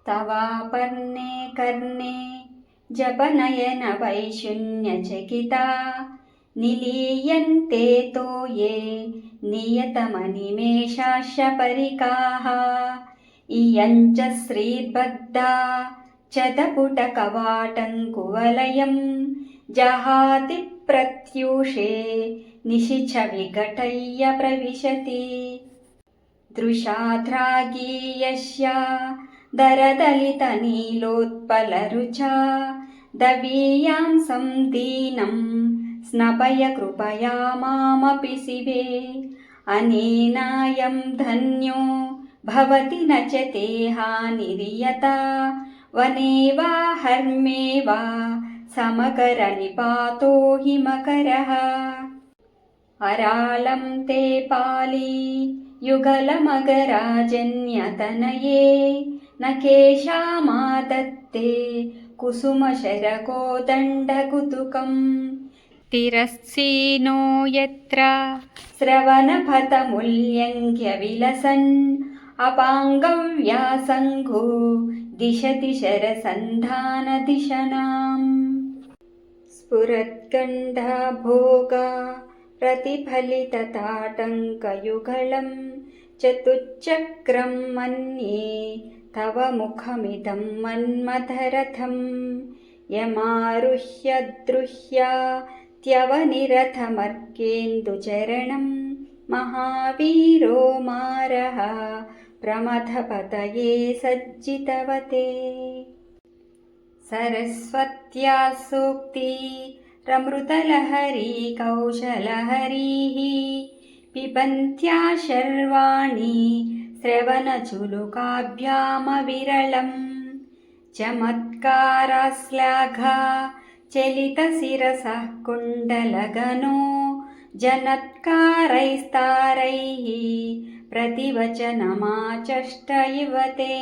तवापर्णे कर्णे जपनयनवैशून्यचकिता निलीयन्ते तो ये नियतमनिमेषाश्यपरिकाः इयं च श्रीर्बद्धा चतपुटकवाटङ्कुवलयं जहाति प्रत्यूषे निशिछविघटय्य प्रविशति दृशाध्रागीयस्या दरदलितनीलोत्पलरुचा दवीयां संदीनं स्नपय कृपया मामपि शिवे अनेनायं धन्यो भवति न च ते हानिर्यता वने वा हर्मे वा समकरनिपातो हि मकरः अरालं ते पाली युगलमगराजन्यतनये न केशामादत्ते कुसुमशरकोदण्डकुतुकम् तिरस्सीनो यत्र श्रवणपथमुल्लङ्घ्य अपाङ्गव्यासङ्गो दिशति शरसन्धानदिशनाम् स्फुरद्गण्डभोगा प्रतिफलितताटङ्कयुगलं चतुश्चक्रं मन्ये तव मुखमिदं मन्मथरथं यमारुह्य द्रुह्यात्यवनिरथमर्केन्दुचरणं महावीरो मारः प्रमथपतये सज्जितवते सरस्वत्या सूक्ति रमृतलहरी कौशलहरीः पिबन्त्या शर्वाणि श्रवणचुलुकाभ्यामविरलम् चमत्काराश्लाघा चलितशिरसः कुण्डलगनो जनत्कारैस्तारैः प्रतिवचनमाचष्ट इव ते।